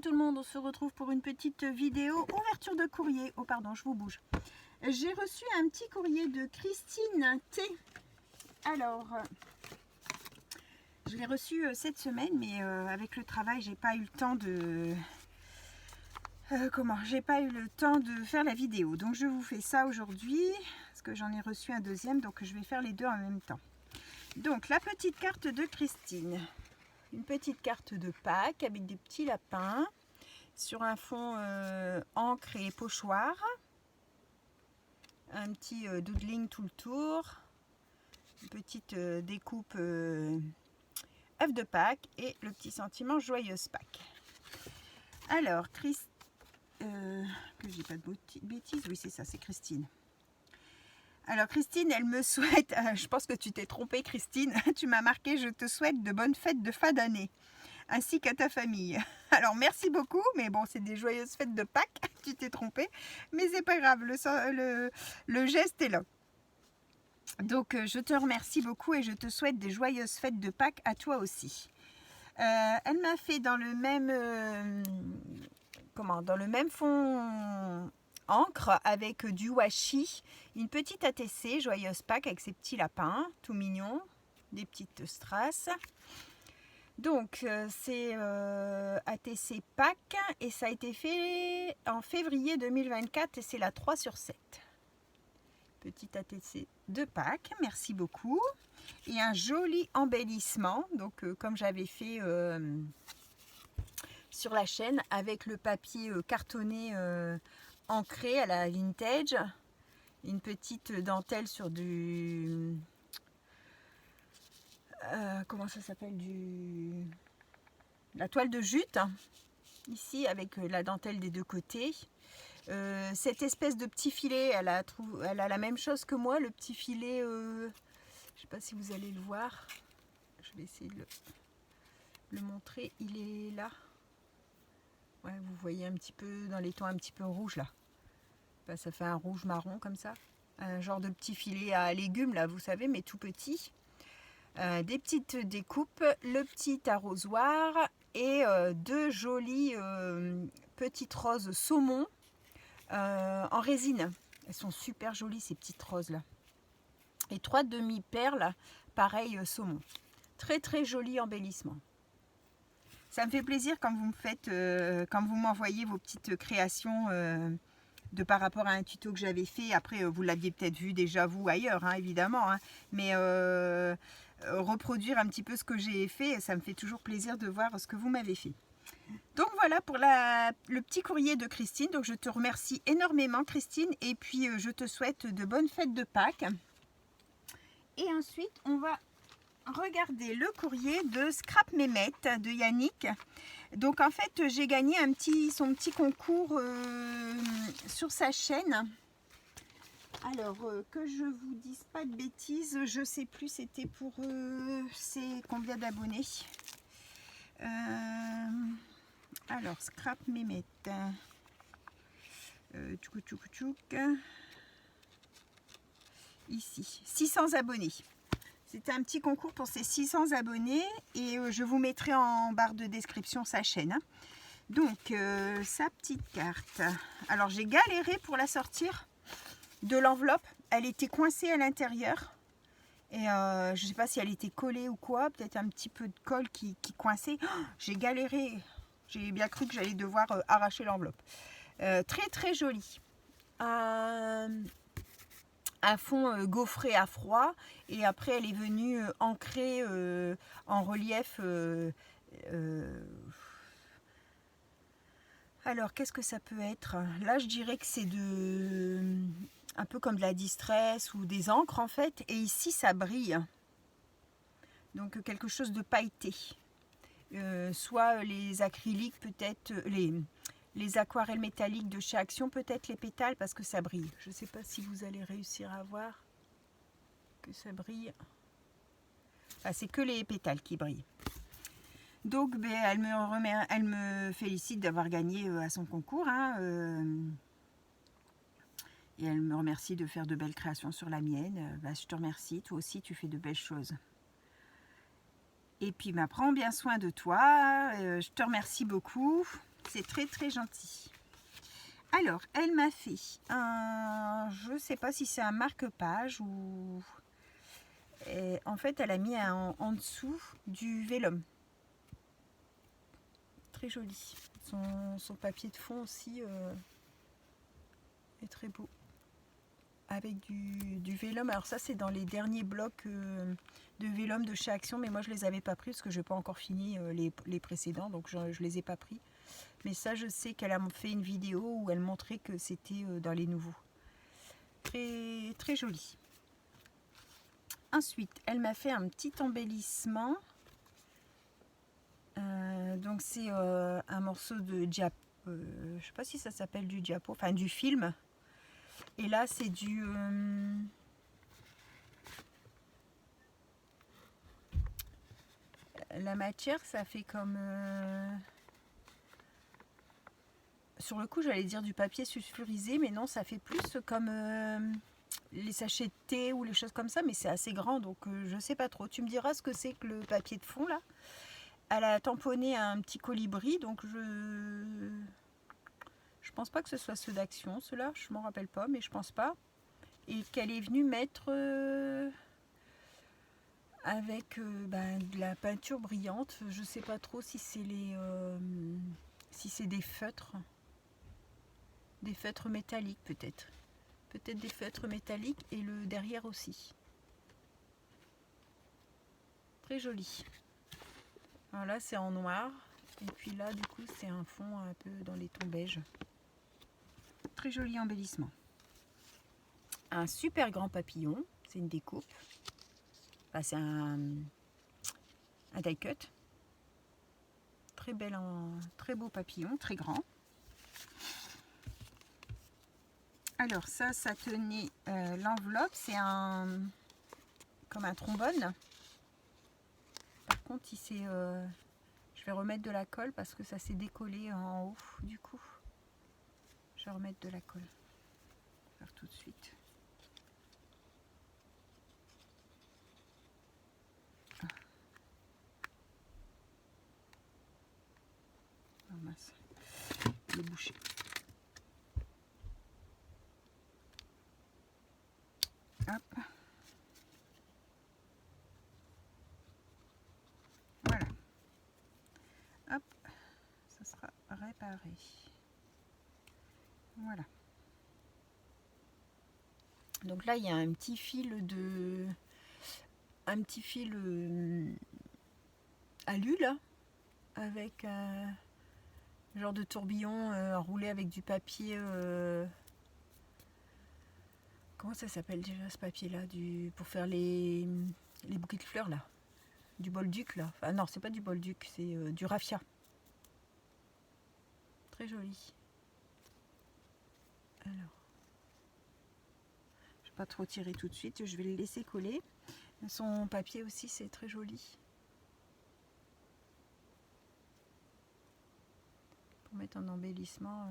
Tout le monde, on se retrouve pour une petite vidéo ouverture de courrier. Oh pardon, je vous bouge. J'ai reçu un petit courrier de Christine T. Alors, je l'ai reçu cette semaine, mais avec le travail, j'ai pas eu le temps de... J'ai pas eu le temps de faire la vidéo. Donc je vous fais ça aujourd'hui, parce que j'en ai reçu un deuxième, donc je vais faire les deux en même temps. Donc la petite carte de Christine. Une petite carte de Pâques avec des petits lapins sur un fond encre et pochoir. Un petit doodling tout le tour. Une petite découpe œuf de Pâques et le petit sentiment joyeuse Pâques. Alors, que j'ai pas de bêtises, oui c'est ça, c'est Christine. Alors Christine, elle me souhaite, je pense que tu t'es trompée Christine, tu m'as marqué, je te souhaite de bonnes fêtes de fin d'année, ainsi qu'à ta famille. Alors merci beaucoup, mais bon c'est des joyeuses fêtes de Pâques, tu t'es trompée, mais c'est pas grave, le geste est là. Donc je te remercie beaucoup et je te souhaite des joyeuses fêtes de Pâques à toi aussi. Elle m'a fait dans le même fond encre avec du washi, une petite ATC joyeuse Pâques avec ses petits lapins tout mignons, des petites strass. Donc c'est ATC Pâques et ça a été fait en février 2024 et c'est la 3/7. Petite ATC de Pâques, merci beaucoup. Et un joli embellissement, donc comme j'avais fait sur la chaîne avec le papier cartonné ancré à la vintage, une petite dentelle sur du comment ça s'appelle, la toile de jute ici avec la dentelle des deux côtés. Cette espèce de petit filet, elle a la même chose que moi, le petit filet, je sais pas si vous allez le voir, je vais essayer de le montrer, il est là. Ouais, vous voyez un petit peu dans les tons un petit peu rouges là. Ben, ça fait un rouge marron comme ça. Un genre de petit filet à légumes là, vous savez, mais tout petit. Des petites découpes, le petit arrosoir et deux jolies petites roses saumon en résine. Elles sont super jolies ces petites roses là. Et 3 demi-perles, pareil saumon. Très très joli embellissement. Ça me fait plaisir quand vous me faites, quand vous m'envoyez vos petites créations de par rapport à un tuto que j'avais fait. Après, vous l'aviez peut-être vu déjà vous ailleurs, hein, évidemment. Hein, mais reproduire un petit peu ce que j'ai fait, ça me fait toujours plaisir de voir ce que vous m'avez fait. Donc voilà pour le petit courrier de Christine. Donc je te remercie énormément Christine. Et puis je te souhaite de bonnes fêtes de Pâques. Et ensuite, on va regarder le courrier de Scrap Mémette de Yannick. Donc en fait j'ai gagné son petit concours sur sa chaîne. Alors que je vous dise pas de bêtises, je sais plus c'était pour c'est combien d'abonnés. Alors Scrap Mémette, ici 600 abonnés. C'était un petit concours pour ses 600 abonnés et je vous mettrai en barre de description sa chaîne. Donc, sa petite carte. Alors, j'ai galéré pour la sortir de l'enveloppe. Elle était coincée à l'intérieur. Et je ne sais pas si elle était collée ou quoi. Peut-être un petit peu de colle qui coinçait. Oh, j'ai galéré. J'ai bien cru que j'allais devoir arracher l'enveloppe. Très, très jolie. Un fond gaufré à froid et après elle est venue ancrée en relief. Alors qu'est-ce que ça peut être? Là je dirais que c'est un peu comme de la distress ou des encres en fait, et ici ça brille, donc quelque chose de pailleté, soit les acryliques, peut-être les aquarelles métalliques de chez Action, peut-être les pétales parce que ça brille. Je ne sais pas si vous allez réussir à voir que ça brille. Ah, c'est que les pétales qui brillent. Donc ben, elle me félicite d'avoir gagné à son concours. Hein, et elle me remercie de faire de belles créations sur la mienne. Ben, je te remercie, toi aussi tu fais de belles choses. Et puis ben, prends bien soin de toi. Je te remercie beaucoup. C'est très très gentil. Alors, elle m'a fait un... Je sais pas si c'est un marque-page ou... Et en fait, elle a mis en dessous du vélum. Très joli. Son papier de fond aussi est très beau. Avec du vélum. Alors ça, c'est dans les derniers blocs de vélum de chez Action. Mais moi, je les avais pas pris parce que je n'ai pas encore fini les précédents. Donc, je les ai pas pris. Mais ça, je sais qu'elle a fait une vidéo où elle montrait que c'était dans les nouveaux. Très, très joli. Ensuite, elle m'a fait un petit embellissement. Donc, c'est un morceau de diapo. Je sais pas si ça s'appelle du diapo, enfin du film. Et là, c'est du... la matière, ça fait comme... sur le coup, j'allais dire du papier sulfurisé, mais non, ça fait plus comme les sachets de thé ou les choses comme ça, mais c'est assez grand, donc je sais pas trop. Tu me diras ce que c'est que le papier de fond, là. Elle a tamponné un petit colibri, donc je pense pas que ce soit ceux d'Action, ceux-là, je m'en rappelle pas, mais je pense pas. Et qu'elle est venue mettre avec de la peinture brillante. Je sais pas trop si c'est si c'est des feutres métalliques peut-être des feutres métalliques, et le derrière aussi. Très joli. Alors là, c'est en noir, et puis là, du coup, c'est un fond un peu dans les tons beige. Très joli embellissement. Un super grand papillon, c'est une découpe. Enfin, c'est un die cut. Très belle, très beau papillon, très grand. Alors ça tenait l'enveloppe, c'est comme un trombone. Par contre, je vais remettre de la colle parce que ça s'est décollé en haut. Du coup, je vais remettre de la colle. Je vais faire tout de suite. Oh mince, il est bouché. Hop. Voilà. Hop. Ça sera réparé. Voilà. Donc là, il y a un petit fil alu là, avec un genre de tourbillon enroulé avec du papier. Comment ça s'appelle déjà ce papier là, pour faire les bouquets de fleurs là, du bolduc là. Enfin non, c'est pas du bolduc, c'est du raffia. Très joli. Alors, je vais pas trop tirer tout de suite, je vais le laisser coller. Son papier aussi, c'est très joli. Pour mettre en embellissement,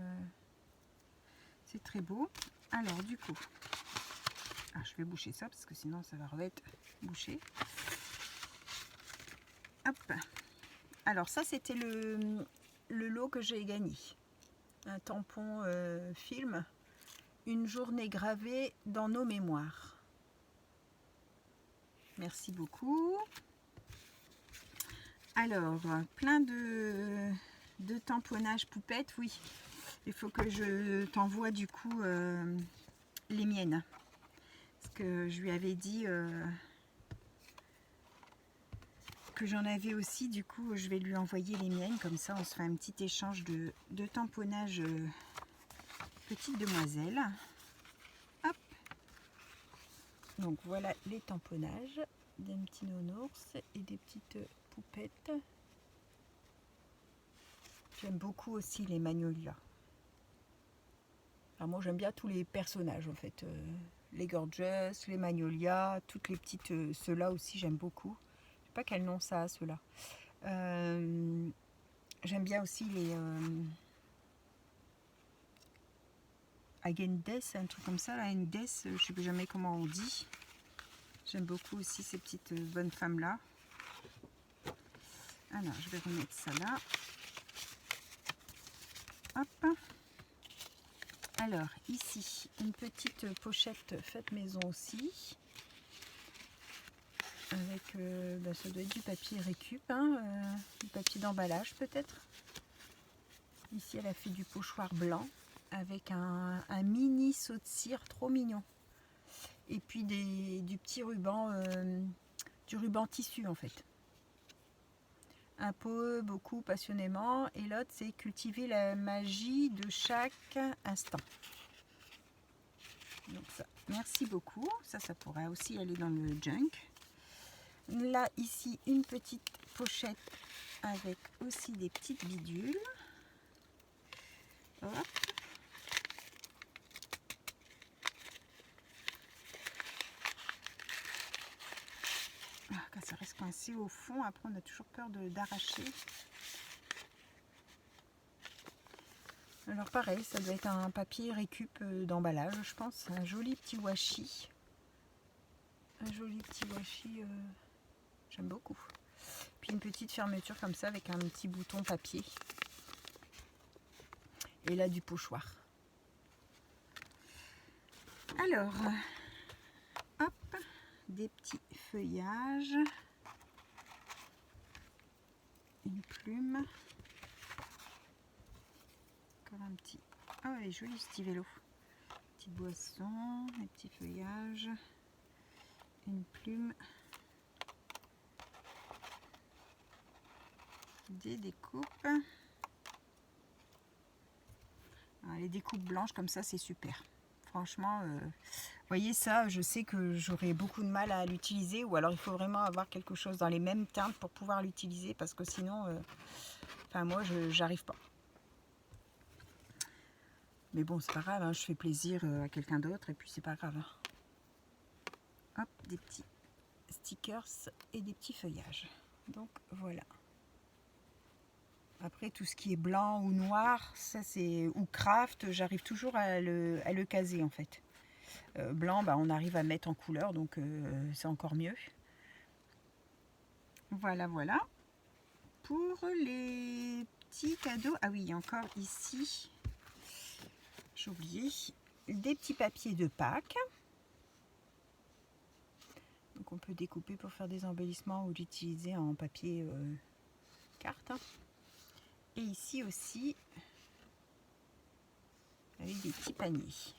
c'est très beau. Alors du coup, je vais boucher ça parce que sinon ça va être bouché. Hop. Alors ça, c'était le lot que j'ai gagné. Un tampon film, une journée gravée dans nos mémoires. Merci beaucoup. Alors, plein de tamponnages poupettes, oui. Il faut que je t'envoie du coup les miennes. Parce que je lui avais dit que j'en avais aussi, du coup je vais lui envoyer les miennes. Comme ça, on se fait un petit échange de tamponnage petite demoiselle. Hop. Donc voilà les tamponnages d'un petit nounours et des petites poupettes. J'aime beaucoup aussi les Magnolia. Alors moi j'aime bien tous les personnages en fait. Les Gorgeous, les Magnolia, toutes les petites... ceux-là aussi j'aime beaucoup. Je sais pas quel nom ça a ceux-là. J'aime bien aussi les... Agendes, un truc comme ça, là, Endes, je sais plus jamais comment on dit. J'aime beaucoup aussi ces petites bonnes femmes là. Alors je vais remettre ça là. Hop. Alors ici une petite pochette faite maison aussi, avec ça doit être du papier récup, du papier d'emballage peut-être. Ici elle a fait du pochoir blanc avec un mini saut de cire trop mignon, et puis du petit ruban, du ruban tissu en fait. Un peu, beaucoup, passionnément, et l'autre c'est cultiver la magie de chaque instant. Donc ça, merci beaucoup. Ça pourrait aussi aller dans le junk. Là ici une petite pochette avec aussi des petites bidules. Hop. Quand ça reste coincé au fond, après on a toujours peur d'arracher. Alors pareil, ça doit être un papier récup d'emballage, je pense. Un joli petit washi. Un joli petit washi, j'aime beaucoup. Puis une petite fermeture comme ça avec un petit bouton papier. Et là du pochoir. Alors, hop, des petits feuillages. Une plume. Encore un petit... Ah ouais, joli stylo. Petite boisson, des petits feuillages. Une plume. Des découpes. Alors, les découpes blanches comme ça, c'est super. Franchement, vous voyez ça, je sais que j'aurais beaucoup de mal à l'utiliser, ou alors il faut vraiment avoir quelque chose dans les mêmes teintes pour pouvoir l'utiliser, parce que sinon, enfin moi, j'arrive pas. Mais bon, c'est pas grave, hein, je fais plaisir à quelqu'un d'autre, et puis c'est pas grave. Hein. Hop, des petits stickers et des petits feuillages. Donc voilà. Après, tout ce qui est blanc ou noir, ça c'est, ou craft, j'arrive toujours à le caser en fait. Blanc, bah, on arrive à mettre en couleur, donc c'est encore mieux. Voilà, voilà. Pour les petits cadeaux, ah oui, encore ici, j'ai oublié, des petits papiers de Pâques. Donc on peut découper pour faire des embellissements ou l'utiliser en papier carte. Et ici aussi, avec des petits paniers.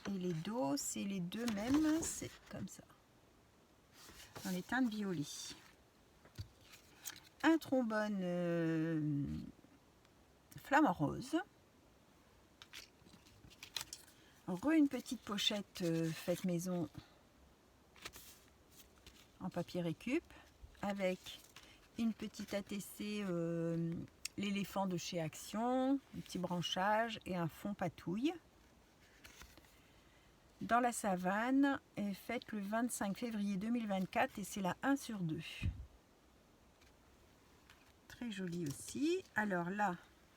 Et les dos, c'est les deux mêmes, c'est comme ça. Dans les teintes violet. Un trombone flamant rose. Une petite pochette faite maison en papier récup. Avec une petite ATC, l'éléphant de chez Action, un petit branchage et un fond patouille. Dans la savane, est faite le 25 février 2024 et c'est la 1/2. Très joli aussi. Alors là,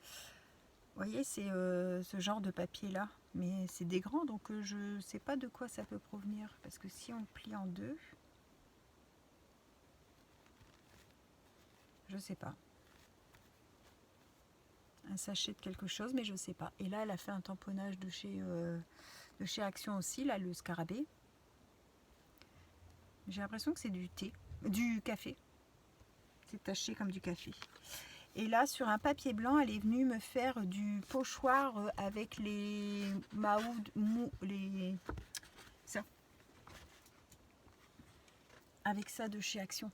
vous voyez, c'est ce genre de papier là, mais c'est des grands, donc je ne sais pas de quoi ça peut provenir, parce que si on le plie en deux, je sais pas. Un sachet de quelque chose, mais je sais pas. Et là, elle a fait un tamponnage de chez Action aussi, là, le scarabée. J'ai l'impression que c'est du café. C'est taché comme du café. Et là, sur un papier blanc, elle est venue me faire du pochoir avec les ça. Avec ça de chez Action.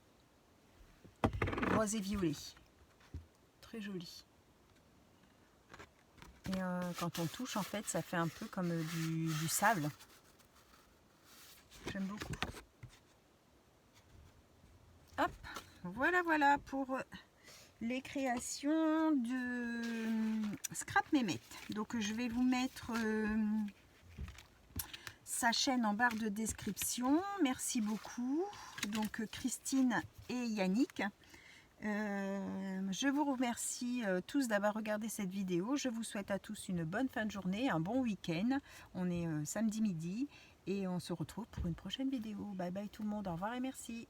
Rose et violet. Très joli. Et quand on touche, en fait, ça fait un peu comme du sable. J'aime beaucoup. Hop, voilà, voilà pour les créations de Scrap Mehmet. Donc je vais vous mettre sa chaîne en barre de description. Merci beaucoup. Donc Christine et Yannick. Je vous remercie tous d'avoir regardé cette vidéo. Je vous souhaite à tous une bonne fin de journée, un bon week-end. On est samedi midi et on se retrouve pour une prochaine vidéo. Bye bye tout le monde, au revoir et merci.